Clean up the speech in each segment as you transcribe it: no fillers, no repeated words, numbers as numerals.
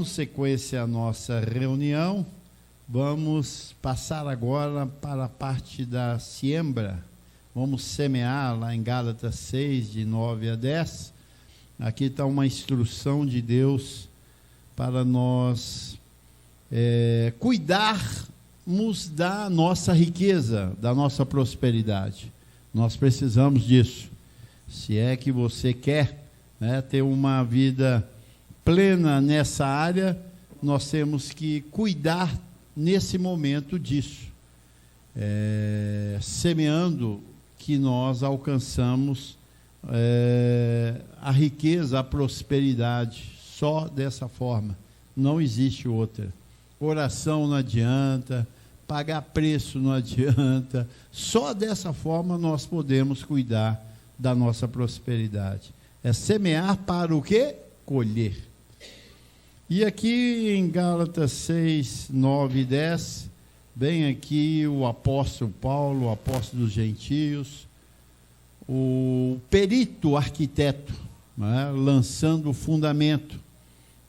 Dando sequência à nossa reunião, vamos passar agora para a parte da siembra. Vamos semear lá em Gálatas 6, de 9 a 10. Aqui está uma instrução de Deus para nós cuidarmos da nossa riqueza, da nossa prosperidade. Nós precisamos disso. Se é que você quer ter uma vida plena nessa área, nós temos que cuidar nesse momento disso. Semeando que nós alcançamos a riqueza, a prosperidade, só dessa forma, não existe outra. Oração não adianta, pagar preço não adianta, só dessa forma nós podemos cuidar da nossa prosperidade. É semear para o quê? Colher. E aqui em Gálatas 6, 9 e 10, vem aqui o apóstolo Paulo, o apóstolo dos gentios, o perito arquiteto, lançando o fundamento.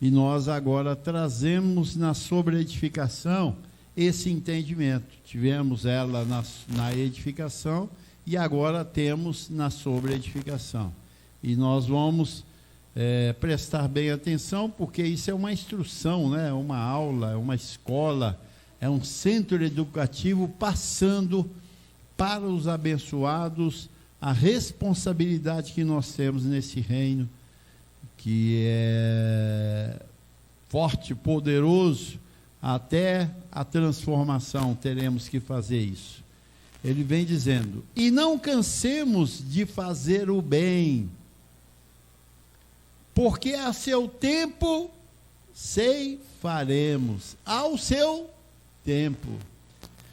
E nós agora trazemos na sobreedificação esse entendimento. Tivemos ela na edificação e agora temos na sobreedificação. E nós vamos prestar bem atenção, porque isso é uma instrução, é uma aula, é uma escola, é um centro educativo passando para os abençoados a responsabilidade que nós temos nesse reino, que é forte, poderoso, até a transformação teremos que fazer isso. Ele vem dizendo: e não cansemos de fazer o bem, porque a seu tempo ceifaremos, ao seu tempo,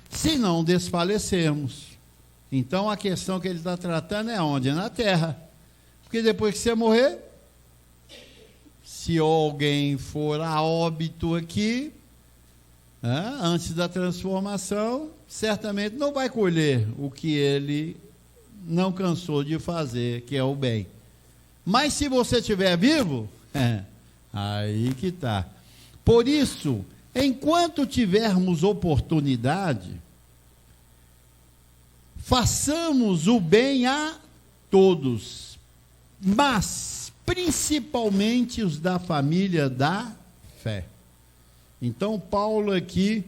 se não desfalecermos. Então a questão que ele está tratando é onde? Na terra. Porque depois que você morrer, se alguém for a óbito aqui, antes da transformação, certamente não vai colher o que ele não cansou de fazer, que é o bem. Mas se você estiver vivo, aí que está. Por isso, enquanto tivermos oportunidade, façamos o bem a todos, mas principalmente os da família da fé. Então Paulo aqui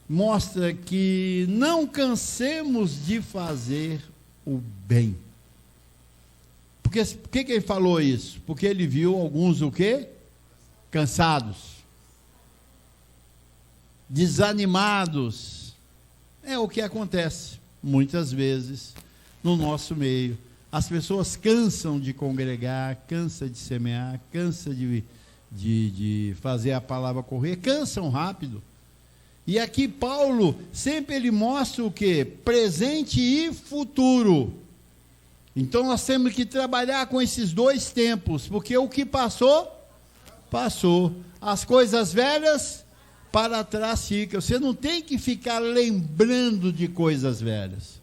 mostra que não cansemos de fazer o bem. Por que ele falou isso? Porque ele viu alguns o quê? Cansados, desanimados. É o que acontece muitas vezes no nosso meio. As pessoas cansam de congregar, cansam de semear, cansam de fazer a palavra correr, cansam rápido. E aqui Paulo, sempre ele mostra o quê? Presente e futuro. Então nós temos que trabalhar com esses dois tempos, porque o que passou, passou. As coisas velhas, para trás fica. Você não tem que ficar lembrando de coisas velhas.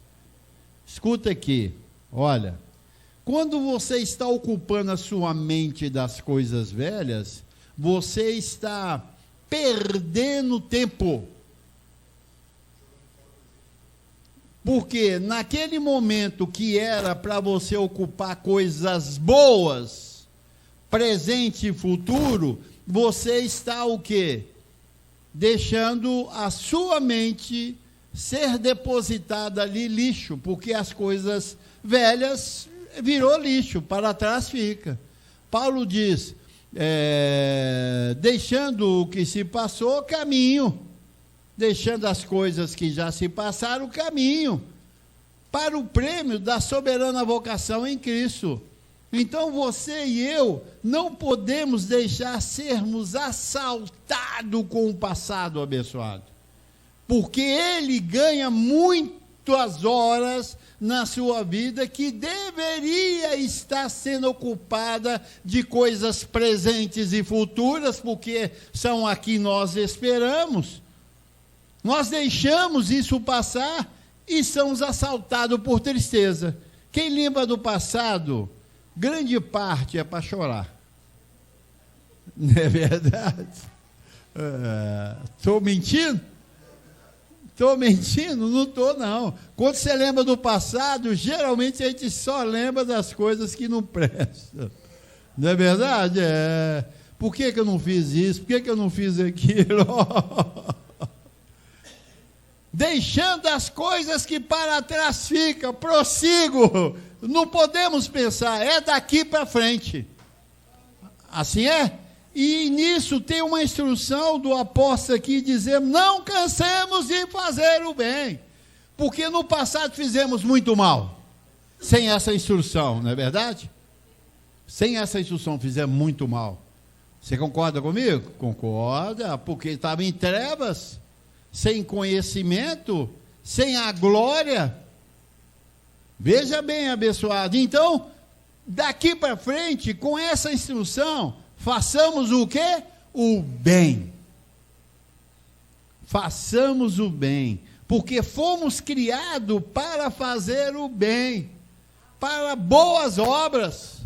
Escuta aqui, olha, quando você está ocupando a sua mente das coisas velhas, você está perdendo tempo. Porque naquele momento que era para você ocupar coisas boas, presente e futuro, você está o quê? Deixando a sua mente ser depositada ali lixo, porque as coisas velhas virou lixo, para trás fica. Paulo diz, deixando o que se passou, caminho, deixando as coisas que já se passaram, caminho, para o prêmio da soberana vocação em Cristo. Então você e eu não podemos deixar sermos assaltados com o passado abençoado, porque ele ganha muitas horas na sua vida que deveria estar sendo ocupada de coisas presentes e futuras, porque são aqui nós esperamos. Nós deixamos isso passar e somos assaltados por tristeza. Quem lembra do passado, grande parte é para chorar. Não é verdade? Estou mentindo? Estou mentindo? Não estou, não. Quando você lembra do passado, geralmente a gente só lembra das coisas que não prestam. Não é verdade? Por que eu não fiz isso? Por que eu não fiz aquilo? Deixando as coisas que para trás ficam, prossigo. Não podemos pensar, é daqui para frente. Assim é? E nisso tem uma instrução do apóstolo aqui dizendo: não cansemos de fazer o bem, porque no passado fizemos muito mal, sem essa instrução, não é verdade? Sem essa instrução fizemos muito mal. Você concorda comigo? Concorda, porque estava em trevas, sem conhecimento, sem a glória. Veja bem, abençoado. Então, daqui para frente, com essa instrução, façamos o quê? O bem. Façamos o bem, porque fomos criados para fazer o bem, para boas obras.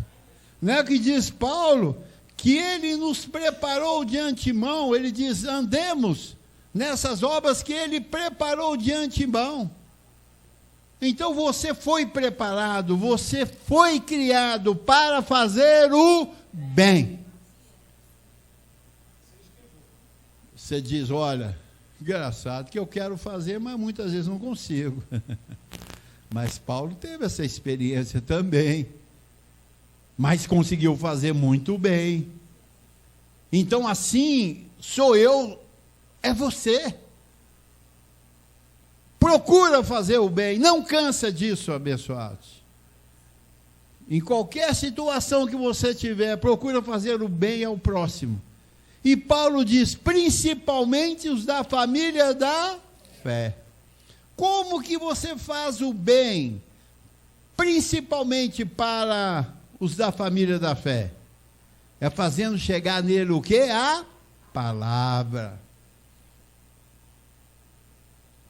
Não é o que diz Paulo? Que ele nos preparou de antemão. Ele diz: andemos nessas obras que ele preparou de antemão. Então você foi preparado, você foi criado para fazer o bem. Você diz: olha, engraçado que eu quero fazer, mas muitas vezes não consigo. Mas Paulo teve essa experiência também, mas conseguiu fazer muito bem. Então assim, sou eu, é você. Procura fazer o bem, não cansa disso, abençoados. Em qualquer situação que você tiver, procura fazer o bem ao próximo. E Paulo diz, principalmente os da família da fé. Como que você faz o bem, principalmente para os da família da fé? É fazendo chegar nele o quê? A palavra.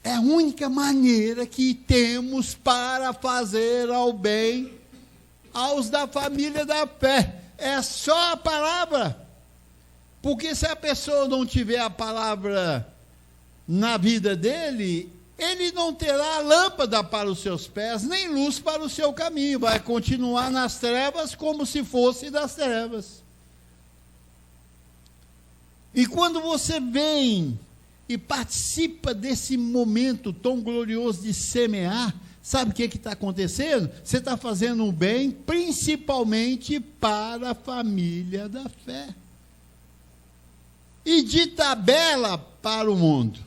É a única maneira que temos para fazer ao bem aos da família da fé. É só a palavra. Porque se a pessoa não tiver a palavra na vida dele, ele não terá lâmpada para os seus pés, nem luz para o seu caminho. Vai continuar nas trevas como se fosse das trevas. E quando você vem e participa desse momento tão glorioso de semear, sabe o que está acontecendo? Você está fazendo um bem, principalmente para a família da fé. E de tabela para o mundo.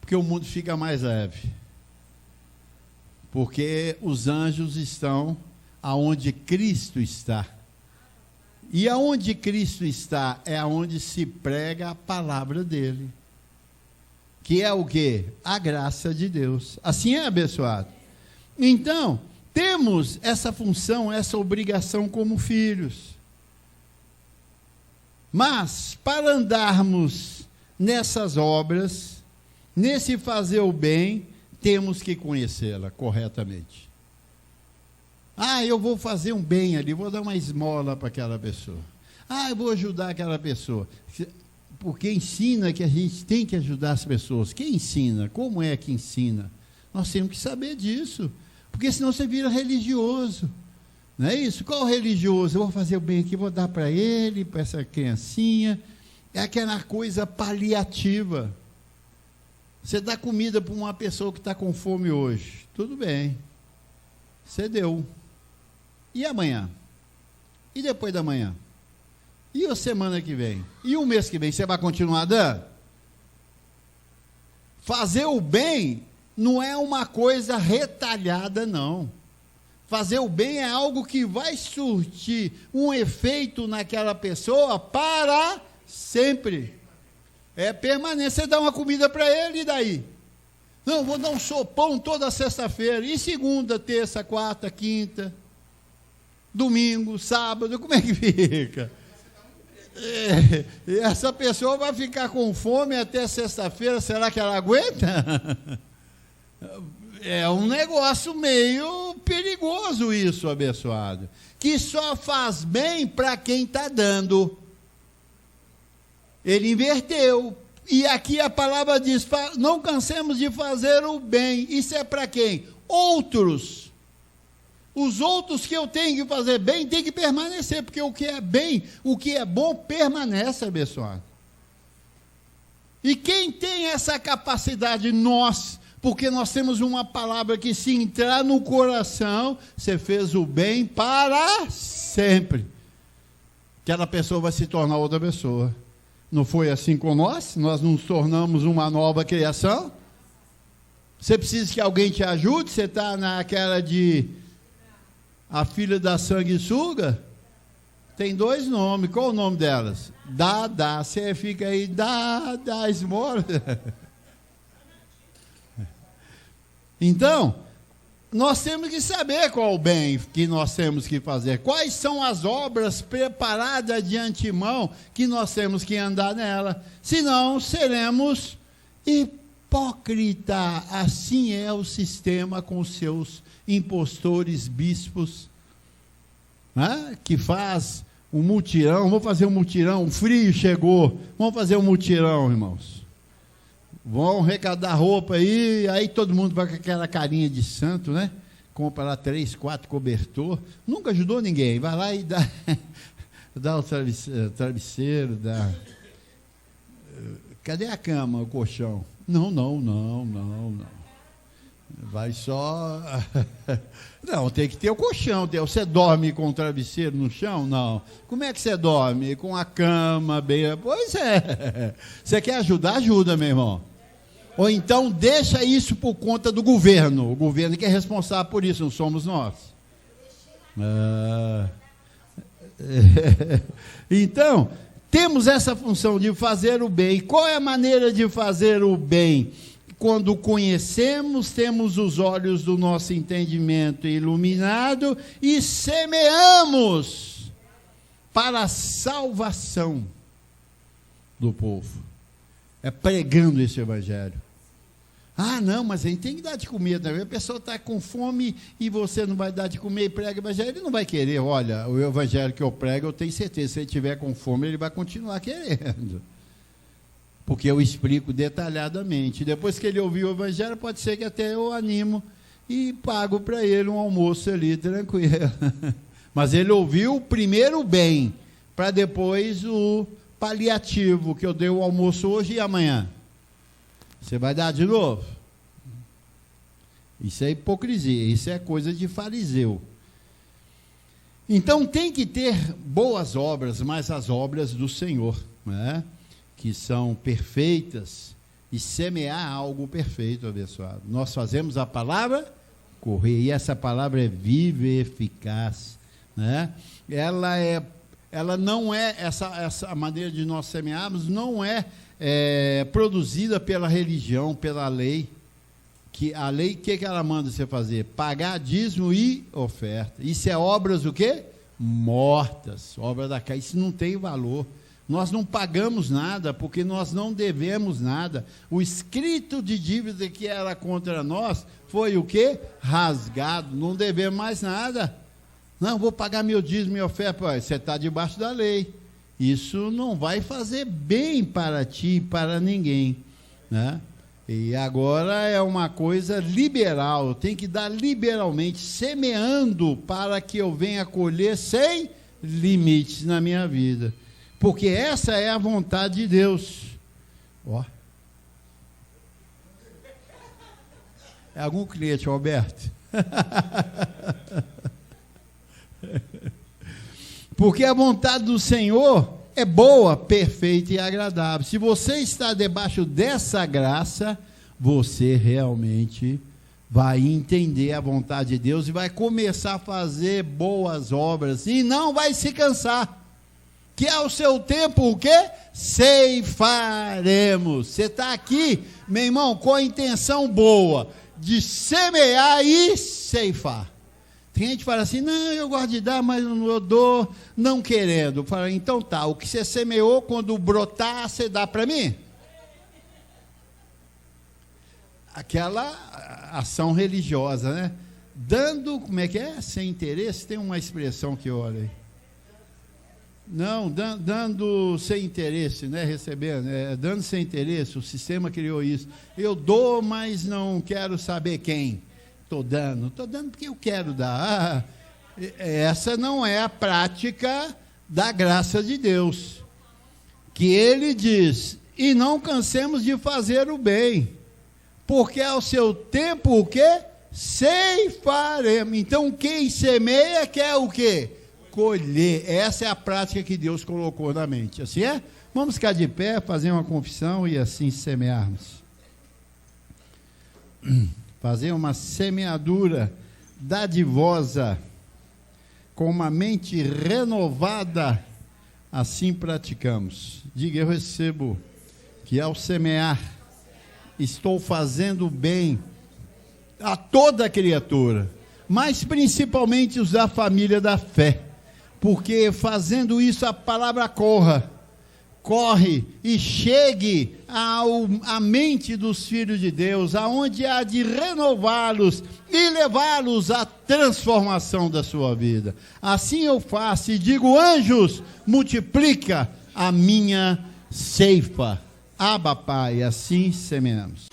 Porque o mundo fica mais leve. Porque os anjos estão aonde Cristo está. E aonde Cristo está é aonde se prega a palavra dele. Que é o quê? A graça de Deus. Assim é, abençoado. Então, temos essa função, essa obrigação como filhos. Mas, para andarmos nessas obras, nesse fazer o bem, temos que conhecê-la corretamente. Eu vou fazer um bem ali, vou dar uma esmola para aquela pessoa. Eu vou ajudar aquela pessoa. Porque ensina que a gente tem que ajudar as pessoas. Quem ensina? Como é que ensina? Nós temos que saber disso. Porque senão você vira religioso. Não é isso? Qual religioso? Eu vou fazer o bem aqui, vou dar para ele, para essa criancinha. É aquela coisa paliativa. Você dá comida para uma pessoa que está com fome hoje. Tudo bem. Você deu. E amanhã? E depois da manhã? E a semana que vem? E o mês que vem? Você vai continuar dando? Fazer o bem não é uma coisa retalhada, não. Fazer o bem é algo que vai surtir um efeito naquela pessoa para sempre. É permanente. Você dá uma comida para ele, e daí? Não, vou dar um sopão toda sexta-feira. E segunda, terça, quarta, quinta, domingo, sábado, como é que fica? E essa pessoa vai ficar com fome até sexta-feira, será que ela aguenta? É um negócio meio perigoso isso, abençoado. Que só faz bem para quem está dando. Ele inverteu. E aqui a palavra diz, não cansemos de fazer o bem. Isso é para quem? Outros. Os outros que eu tenho que fazer bem, tem que permanecer, porque o que é bem, o que é bom, permanece, abençoado. E quem tem essa capacidade? Nós, porque nós temos uma palavra que se entrar no coração, você fez o bem para sempre. Aquela pessoa vai se tornar outra pessoa. Não foi assim com nós? Nós nos tornamos uma nova criação? Você precisa que alguém te ajude? Você está naquela de a filha da sanguessuga? Tem 2 nomes. Qual o nome delas? Dá. Você fica aí, dá esmola. Então, nós temos que saber qual o bem que nós temos que fazer. Quais são as obras preparadas de antemão que nós temos que andar nela. Senão, seremos hipócritas. Assim é o sistema com seus impostores, bispos, né? Que faz um mutirão. Vamos fazer um mutirão, o frio chegou, vamos fazer um mutirão, irmãos. Vão arrecadar roupa aí todo mundo vai com aquela carinha de santo, né? Compra lá 3, 4 cobertor, nunca ajudou ninguém, vai lá e dá o travesseiro, dá. Cadê a cama, o colchão? Não. Vai só. Não, tem que ter o colchão. Você dorme com o travesseiro no chão? Não. Como é que você dorme? Com a cama bem. Pois é. Você quer ajudar? Ajuda, meu irmão. Ou então deixa isso por conta do governo. O governo que é responsável por isso, não somos nós. Então, temos essa função de fazer o bem. Qual é a maneira de fazer o bem? Quando conhecemos, temos os olhos do nosso entendimento iluminado e semeamos para a salvação do povo. É pregando esse evangelho. Ah, não, mas a gente tem que dar de comer também. A pessoa está com fome e você não vai dar de comer e prega o evangelho, ele não vai querer. Olha, o evangelho que eu prego, eu tenho certeza, se ele estiver com fome, ele vai continuar querendo. Porque eu explico detalhadamente. Depois que ele ouviu o evangelho, pode ser que até eu animo e pago para ele um almoço ali, tranquilo. Mas ele ouviu primeiro o bem, para depois o paliativo, que eu dei o almoço hoje e amanhã. Você vai dar de novo? Isso é hipocrisia, isso é coisa de fariseu. Então tem que ter boas obras, mas as obras do Senhor, né? Que são perfeitas, e semear algo perfeito, abençoado. Nós fazemos a palavra correr, e essa palavra é viva e eficaz, né? Ela não é, essa maneira de nós semearmos, não é produzida pela religião, pela lei. Que a lei, o que ela manda você fazer? Pagar dízimo e oferta. Isso é obras o quê? Mortas, obra da carne. Isso não tem valor. Nós não pagamos nada, porque nós não devemos nada. O escrito de dívida que era contra nós foi o quê? Rasgado. Não devemos mais nada. Não, vou pagar meu dízimo e minha oferta. Você está debaixo da lei. Isso não vai fazer bem para ti e para ninguém, né? E agora é uma coisa liberal. Eu tenho que dar liberalmente, semeando para que eu venha colher sem limites na minha vida. Porque essa é a vontade de Deus. Ó. É algum cliente, Alberto? Porque a vontade do Senhor é boa, perfeita e agradável. Se você está debaixo dessa graça, você realmente vai entender a vontade de Deus e vai começar a fazer boas obras e não vai se cansar. Que ao seu tempo, o quê? Ceifaremos. Você está aqui, meu irmão, com a intenção boa de semear e ceifar. Tem gente que fala assim, não, eu gosto de dar, mas eu dou não querendo. Fala, então tá, o que você semeou, quando brotar, você dá para mim? Aquela ação religiosa, né? Dando, como é que é? Sem interesse, tem uma expressão que eu olho aí. Não, dando sem interesse, né? Recebendo, dando sem interesse, o sistema criou isso. Eu dou, mas não quero saber quem. Estou dando porque eu quero dar. Essa não é a prática da graça de Deus. Que ele diz, e não cansemos de fazer o bem, porque ao seu tempo o quê? Ceifaremos. Então quem semeia quer o quê? Colher. Essa é a prática que Deus colocou na mente. Assim é? Vamos ficar de pé, fazer uma confissão e assim semearmos. Fazer uma semeadura dadivosa, com uma mente renovada, assim praticamos. Diga, eu recebo que ao semear, estou fazendo bem a toda criatura, mas principalmente os da família da fé, porque fazendo isso a palavra corre e chegue à mente dos filhos de Deus, aonde há de renová-los e levá-los à transformação da sua vida. Assim eu faço e digo, anjos, multiplica a minha ceifa. Abba, Pai, assim semeamos.